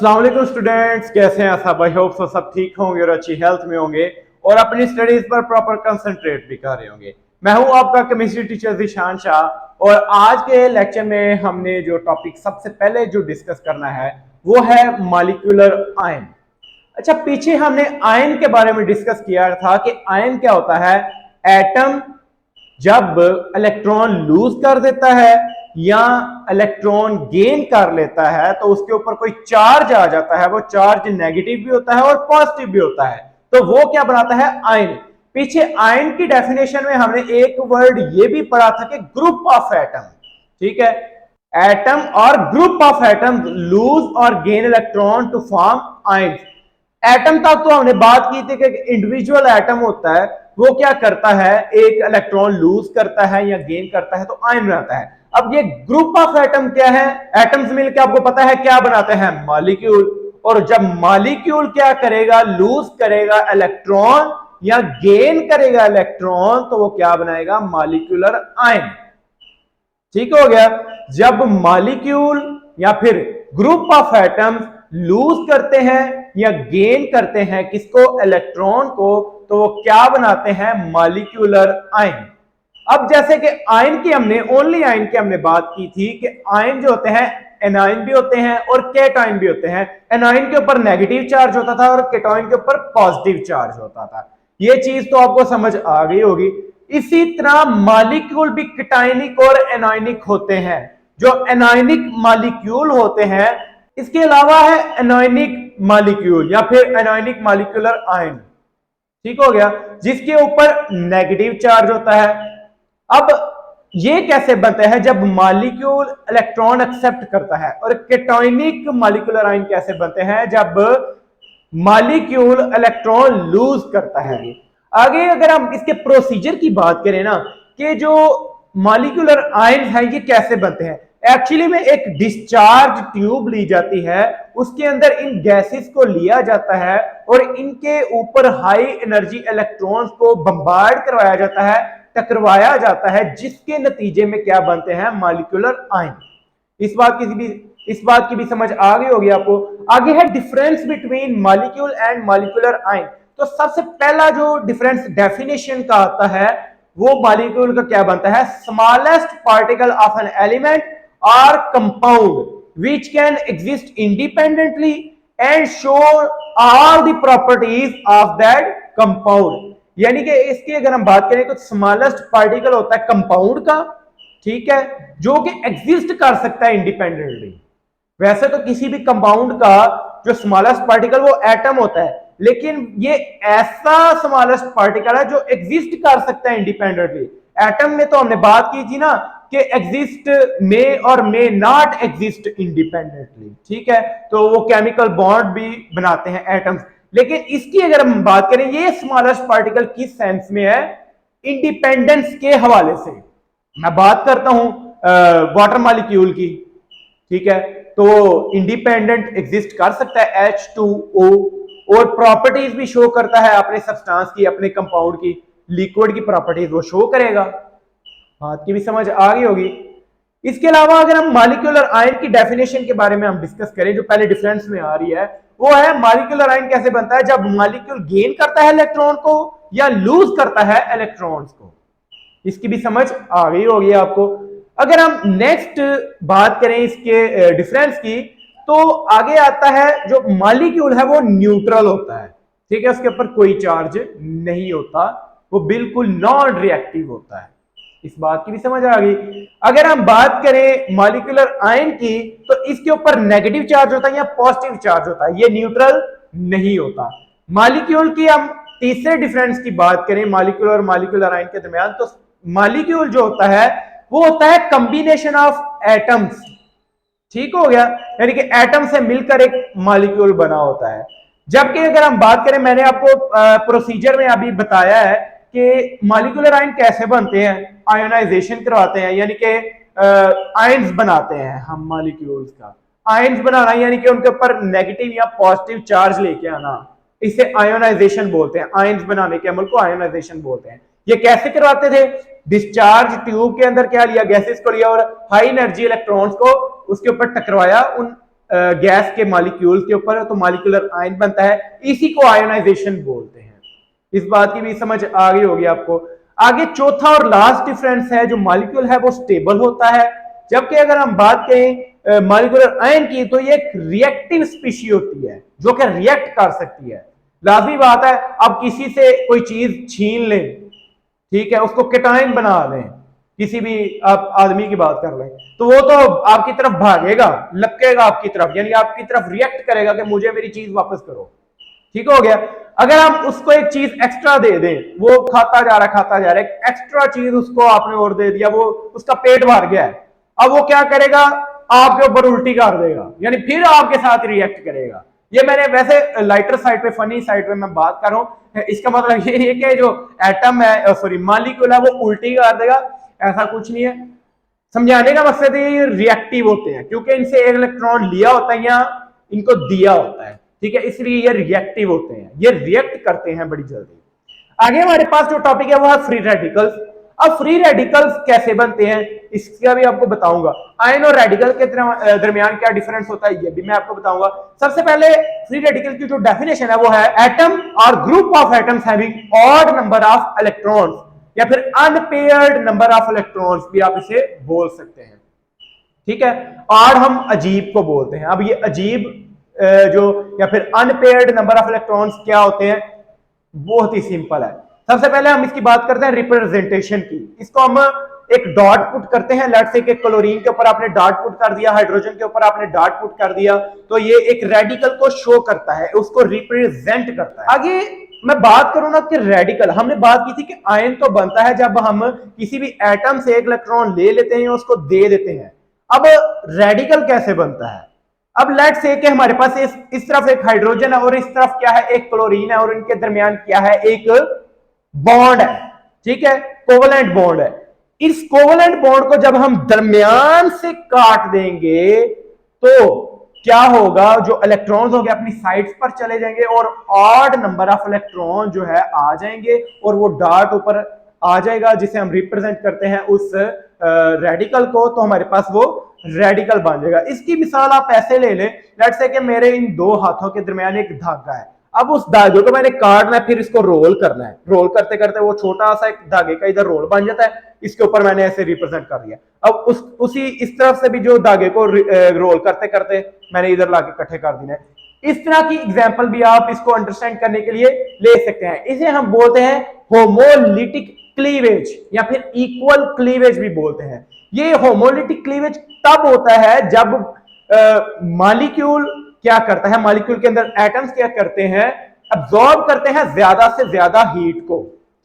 अस्सलाम वालेकुम स्टूडेंट्स, कैसे हैं सब? आई होप सो सब ठीक होंगे और अच्छी हेल्थ में होंगे और अपनी स्टडीज पर प्रॉपर कंसंट्रेट भी कर रहे होंगे। मैं हूं आपका केमिस्ट्री टीचर ज़ीशान शाह और आज के लेक्चर में हमने जो टॉपिक सबसे पहले जो डिस्कस करना है वो है मॉलिक्यूलर आयन। अच्छा, पीछे हमने आयन के बारे में डिस्कस किया था कि आयन क्या होता है। एटम जब इलेक्ट्रॉन लूज कर देता है या इलेक्ट्रॉन गेन कर लेता है तो उसके ऊपर कोई चार्ज आ जाता है, वो चार्ज नेगेटिव भी होता है और पॉजिटिव भी होता है, तो वो क्या बनाता है? आयन। पीछे आयन की डेफिनेशन में हमने एक वर्ड ये भी पढ़ा था कि ग्रुप ऑफ एटम। ठीक है, एटम और ग्रुप ऑफ एटम लूज और gain electron to form ion. Atom तक तो हमने बात की थी कि इंडिविजुअल एटम होता है, वो क्या करता है, एक इलेक्ट्रॉन लूज करता है या गेन करता है तो आयन बनाता है। अब ये ग्रुप ऑफ एटम क्या है? एटम्स मिलकर आपको पता है क्या बनाते हैं? मॉलिक्यूल। और जब मॉलिक्यूल क्या करेगा, लूज करेगा इलेक्ट्रॉन या गेन करेगा इलेक्ट्रॉन, तो वो क्या बनाएगा? Molecular ion. ठीक हो गया। जब मॉलिक्यूल या फिर ग्रुप ऑफ एटम्स लूज करते हैं या गेन करते हैं किसको? इलेक्ट्रॉन को, तो वो क्या बनाते हैं? Molecular ion. अब जैसे कि आयन की हमने ओनली आयन की हमने बात की थी कि आयन जो होते हैं एनायन भी होते हैं और केटायन भी होते हैं। एनायन के ऊपर नेगेटिव चार्ज होता था और केटायन के ऊपर पॉजिटिव चार्ज होता था। ये चीज तो आपको समझ आ गई होगी। इसी तरह मॉलिक्यूल भी केटायनिक और एनायनिक होते हैं। जो एनायनिक मॉलिक्यूल होते हैं, इसके अलावा है एनायनिक मॉलिक्यूल या फिर एनायनिक मॉलिक्यूलर आयन। ठीक हो गया, जिसके ऊपर नेगेटिव चार्ज होता है। अब ये कैसे बनता है? जब मॉलिक्यूल इलेक्ट्रॉन एक्सेप्ट करता है। और केटायनिक मॉलिक्यूलर आयन कैसे बनते हैं? जब मॉलिक्यूल इलेक्ट्रॉन लूज करता है। आगे अगर हम इसके प्रोसीजर की बात करें ना, कि जो मॉलिक्यूलर आयन है ये कैसे बनते हैं, एक्चुअली में एक डिस्चार्ज ट्यूब ली जाती है, उसके अंदर इन गैसेस को लिया जाता है और इनके ऊपर हाई एनर्जी इलेक्ट्रॉन्स को बम्बार्ड करवाया जाता है, टकराया जाता है, जिसके नतीजे में क्या बनते हैं? Molecular ion. इस बात की भी समझ आ गई होगी आपको। आगे है difference between molecule and molecular ion. तो सबसे पहला जो डिफरेंस डेफिनेशन का आता है वो मॉलिक्यूल का क्या बनता है? Smallest particle of an element और compound which can exist independently and show all the properties of that compound. यानी कि इसकी अगर हम बात करें तो स्मॉलेस्ट पार्टिकल होता है कंपाउंड का, ठीक है, जो कि एग्जिस्ट कर सकता है इंडिपेंडेंटली। वैसे तो किसी भी कंपाउंड का जो स्मॉलेस्ट पार्टिकल वो एटम होता है, लेकिन ये ऐसा स्मॉलेस्ट पार्टिकल है जो एग्जिस्ट कर सकता है इंडिपेंडेंटली। एटम में तो हमने बात की थी ना कि एग्जिस्ट मे और मे नॉट एग्जिस्ट इंडिपेंडेंटली। ठीक है, तो वो केमिकल बॉन्ड भी बनाते हैं एटम्स। लेकिन इसकी अगर हम बात करें, ये स्मॉलेस्ट पार्टिकल किस सेंस में है? इंडिपेंडेंस के हवाले से। मैं बात करता हूं वाटर मॉलिक्यूल की। ठीक है, तो इंडिपेंडेंट एग्जिस्ट कर सकता है H2O और प्रॉपर्टीज भी शो करता है अपने सब्सटेंस की, अपने कंपाउंड की, लिक्विड की प्रॉपर्टीज वो शो करेगा। बात की भी समझ आ गई होगी। इसके अलावा अगर हम मॉलिक्यूलर आयन की डेफिनेशन के बारे में हम डिस्कस करें, जो पहले डिफरेंस में आ रही है, वो है मॉलिक्यूलर आयन कैसे बनता है? जब मॉलिक्यूल गेन करता है इलेक्ट्रॉन को या लूज करता है इलेक्ट्रॉन्स को। इसकी भी समझ आ गई होगी आपको। अगर हम नेक्स्ट बात करें इसके डिफरेंस की, तो आगे आता है जो मॉलिक्यूल है वो न्यूट्रल होता है। ठीक है, उसके ऊपर कोई चार्ज नहीं होता, वो बिल्कुल नॉन रिएक्टिव होता है। इस बात की भी समझ आ गई। अगर हम बात करें मॉलिक्यूलर आयन की, तो इसके ऊपर नेगेटिव चार्ज होता है या पॉजिटिव चार्ज होता है, ये न्यूट्रल नहीं होता। मॉलिक्यूल की हम तीसरे डिफरेंस की बात करें मॉलिक्यूल और मॉलिक्यूलर आयन के दरमियान, तो मॉलिक्यूल जो होता है वो होता है कॉम्बिनेशन ऑफ एटम्स। ठीक हो गया, यानी कि एटम से मिलकर एक मॉलिक्यूल बना होता है। जबकि अगर हम बात करें, मैंने आपको प्रोसीजर में अभी बताया है कि मॉलिक्यूलर आयन कैसे बनते हैं। आयोनाइजेशन करवाते हैं, यानी कि आयन्स बनाते हैं हम मॉलिक्यूल्स का। आयन्स बनाना यानी कि उनके ऊपर नेगेटिव या पॉजिटिव चार्ज लेके आना, इसे आयोनाइजेशन बोलते हैं। आयन्स बनाने के अमल को आयोनाइजेशन बोलते हैं। ये कैसे करवाते थे? डिस्चार्ज ट्यूब के अंदर क्या लिया? गैसेस को लिया और हाई एनर्जी इलेक्ट्रॉन्स को उसके ऊपर टकराया, उन गैस के मॉलिक्यूल के ऊपर, तो मॉलिक्यूलर आयन बनता है, इसी को आयोनाइजेशन बोलते हैं। इस बात की भी समझ आ गई होगी आपको। आगे चौथा और लास्ट डिफरेंस है, जो मॉलिक्यूल है वो स्टेबल होता है, जबकि अगर हम बात करें मॉलिक्यूलर आयन की, तो ये एक रिएक्टिव स्पीशी होती है जो कि रिएक्ट कर सकती है। लाजमी बात है, अब किसी से कोई चीज छीन लें, ठीक है, उसको केटाइन बना लें, किसी भी आप आदमी की बात कर लें, तो वो तो आपकी तरफ भागेगा, लपकेगा आपकी तरफ, यानी आपकी तरफ रिएक्ट करेगा कि मुझे मेरी चीज वापस करो। ठीक हो गया। अगर हम उसको एक चीज एक्स्ट्रा दे दें, वो खाता जा रहा है, एक्स्ट्रा चीज उसको आपने और दे दिया, वो उसका पेट भर गया है, अब वो क्या करेगा, आपके ऊपर उल्टी कर देगा, यानी फिर आपके साथ रिएक्ट करेगा। ये मैंने वैसे लाइटर साइड पे, फनी साइड पे मैं बात कर रहा हूं, इसका मतलब ये है कि जो एटम है, सॉरी मॉलिक्यूल है, वो उल्टी कर देगा, ऐसा कुछ नहीं है। समझाने का मकसद ये रिएक्टिव होते हैं, क्योंकि इनसे एक इलेक्ट्रॉन लिया होता है या इनको दिया होता है, ठीक है, इसलिए ये रिएक्टिव होते हैं, ये रिएक्ट करते हैं बड़ी जल्दी। आगे हमारे पास जो टॉपिक है वो है फ्री रेडिकल्स। अब फ्री रेडिकल्स कैसे बनते हैं इसका भी आपको बताऊंगा। आयन और रेडिकल के दरमियान क्या डिफरेंस होता है ये भी मैं आपको बताऊंगा। सबसे पहले फ्री रेडिकल की जो डेफिनेशन है वो है एटम और group of atoms having odd number of electrons, या फिर अनपेयर्ड नंबर ऑफ इलेक्ट्रॉन्स भी आप इसे बोल सकते हैं, ठीक है। और हम अजीब को बोलते हैं। अब ये अजीब जो या फिर अनपेयर्ड नंबर ऑफ इलेक्ट्रॉन्स क्या होते हैं, बहुत ही सिंपल है। सबसे पहले हम इसकी बात करते हैं रिप्रेजेंटेशन की। इसको हम एक डॉट पुट करते हैं, लेट्स से कि क्लोरीन के ऊपर आपने डॉट पुट कर दिया, हाइड्रोजन के ऊपर आपने डॉट पुट कर दिया, तो ये एक रेडिकल को शो करता है, उसको रिप्रेजेंट करता है। आगे मैं बात करूं ना कि रेडिकल, हमने बात की थी कि आयन तो बनता है जब हम किसी भी एटम से एक इलेक्ट्रॉन ले लेते हैं, उसको दे देते हैं। अब रेडिकल कैसे बनता है? अब लेट्स से कि हमारे पास इस तरफ एक हाइड्रोजन है और इस तरफ क्या है, एक क्लोरीन है, और इनके दरमियान क्या है, एक बॉन्ड है, ठीक है, कोवलेंट बॉन्ड है। इस कोवलेंट बॉन्ड को जब हम दरमियान से काट देंगे तो क्या होगा, जो इलेक्ट्रॉन्स होंगे अपनी साइड्स पर चले जाएंगे और ऑड नंबर ऑफ इलेक्ट्रॉन जो है आ जाएंगे, और वो डॉट ऊपर आ जाएगा जिसे हम रिप्रेजेंट करते हैं उस रेडिकल को, तो हमारे पास वो रेडिकल बन जाएगा। इसकी मिसाल आप ऐसे ले लें, लेट्स से कि मेरे इन दो हाथों के दरमियान एक धागा है, अब उस धागे को मैंने काटना है, फिर इसको रोल करना है, रोल करते करते वो छोटा सा एक धागे का इधर रोल बन जाता है, इसके ऊपर मैंने ऐसे रिप्रेजेंट कर दिया। अब उसी इस तरफ से भी जो धागे को रोल करते करते मैंने इधर लाके इकट्ठे कर दिया है। इस तरह की एग्जांपल भी आप इसको अंडरस्टैंड करने के लिए ले सकते हैं। इसे हम बोलते हैं होमोलिटिक क्लीवेज या फिर इक्वल क्लीवेज भी बोलते हैं। ये होमोलिटिक क्लीवेज तब होता है जब मॉलिक्यूल क्या करता है, मॉलिक्यूल के अंदर एटम्स क्या करते हैं, अब्सॉर्ब करते हैं ज्यादा से ज्यादा हीट को,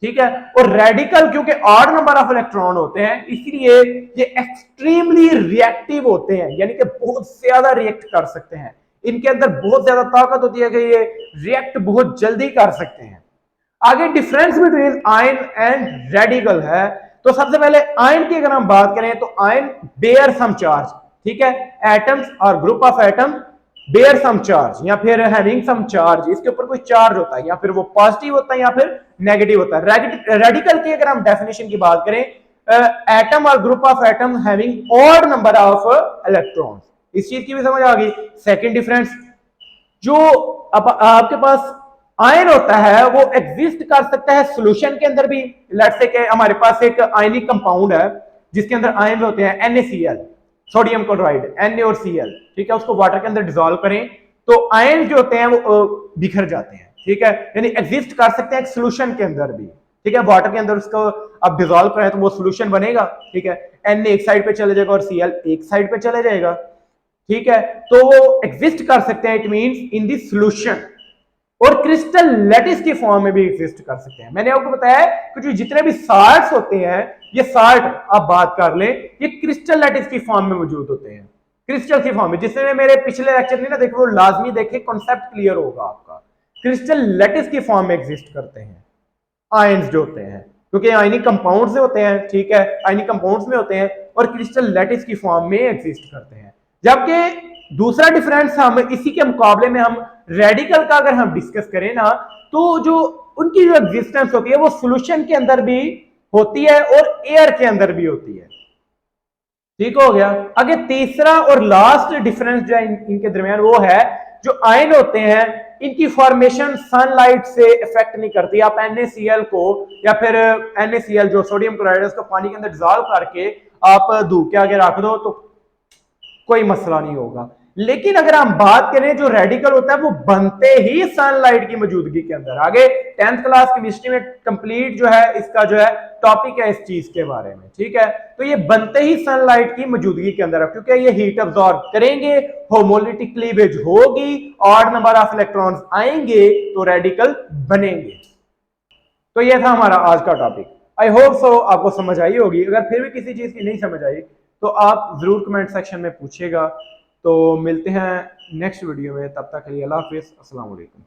ठीक है। और रेडिकल क्योंकि ऑड नंबर ऑफ इलेक्ट्रॉन होते हैं, इसलिए ये एक्सट्रीमली रिएक्टिव होते हैं, यानी कि बहुत ज्यादा रिएक्ट कर सकते हैं। इनके अंदर बहुत ज्यादा ताकत होती है कि ये रिएक्ट बहुत जल्दी कर सकते हैं। आगे difference between ion and radical है। तो सबसे पहले आयन की अगर हम बात करें तो आयन बेयर सम चार्ज, ठीक है, एटम्स और group of atom bear some charge या फिर हैविंग सम चार्ज, इसके ऊपर कोई चार्ज होता है, या फिर वो पॉजिटिव होता है या फिर नेगेटिव होता है। रेडिकल की अगर हम डेफिनेशन की बात करें, एटम और group of atom having odd number of electrons, इस चीज की भी समझ आ गई। सेकंड डिफरेंस, जो आपके पास आयन होता है वो एग्जिस्ट कर सकता है सॉल्यूशन के अंदर भी। लेट्स से कि हमारे पास एक आयनिक कंपाउंड है जिसके अंदर आयन होते हैं NaCl, सोडियम क्लोराइड, Na और Cl, ठीक है, उसको वाटर के अंदर डिसॉल्व करें तो आयन जो होते हैं वो बिखर जाते हैं, ठीक है, यानी एग्जिस्ट कर सकते हैं एक सॉल्यूशन के अंदर भी, ठीक है। वाटर के अंदर उसको आप डिसॉल्व करें तो वो सॉल्यूशन बनेगा, ठीक है, Na एक साइड पे चले जाएगा और Cl एक साइड पे चले जाएगा, ठीक है, तो वो एग्जिस्ट कर सकते हैं, it means in the solution. और क्रिस्टल लैटिस की फॉर्म में भी एग्जिस्ट कर सकते हैं। मैंने आपको बताया कि जो जितने भी साल्ट्स होते हैं, ये साल्ट आप बात कर लें, ये क्रिस्टल लैटिस की फॉर्म में मौजूद होते हैं, क्रिस्टल की फॉर्म में। जिसने मेरे पिछले लेक्चर में ना देखे वो लाजमी देखे, कॉन्सेप्ट क्लियर होगा आपका। क्रिस्टल लैटिस की फॉर्म में एग्जिस्ट करते हैं आयंस जो होते हैं, क्योंकि आयनिक कंपाउंड्स से होते हैं, ठीक है, आयनिक कंपाउंड्स में होते हैं और क्रिस्टल लैटिस की फॉर्म में एग्जिस्ट करते हैं। जबकि दूसरा डिफरेंस हम इसी के मुकाबले में हम रेडिकल का अगर हम डिस्कस करें ना, तो जो उनकी जो एग्जिस्टेंस होती है वो सॉल्यूशन के अंदर भी होती है और एयर के अंदर भी होती है। ठीक हो गया। आगे तीसरा और लास्ट डिफरेंस जो है इनके दरमियान वो है, जो आयन होते हैं इनकी फॉर्मेशन सनलाइट से इफेक्ट नहीं करती। आप NaCl को या फिर NaCl जो सोडियम क्लोराइड है उसको पानी के अंदर डिजॉल्व करके आप धूप के आगे रख दो तो कोई मसला नहीं होगा। लेकिन अगर हम बात करें जो रेडिकल होता है वो बनते ही सनलाइट की मौजूदगी के अंदर। आगे 10th क्लास केमिस्ट्री में कंप्लीट जो है इसका जो है टॉपिक है इस चीज के बारे में, ठीक है। तो ये बनते ही सनलाइट की मौजूदगी के अंदर है, क्योंकि ये हीट अब्सॉर्ब करेंगे, होमोलिटिक क्लीवेज होगी, ऑड नंबर ऑफ इलेक्ट्रॉन्स आएंगे तो रेडिकल बनेंगे। तो ये था हमारा आज का टॉपिक। आई होप सो आपको समझ आई होगी। अगर फिर भी किसी चीज की नहीं समझ आई तो आप जरूर कमेंट सेक्शन में पूछिएगा। तो मिलते हैं नेक्स्ट वीडियो में, तब तक के लिए अल्लाह हाफिज़, अस्सलाम वालेकुम।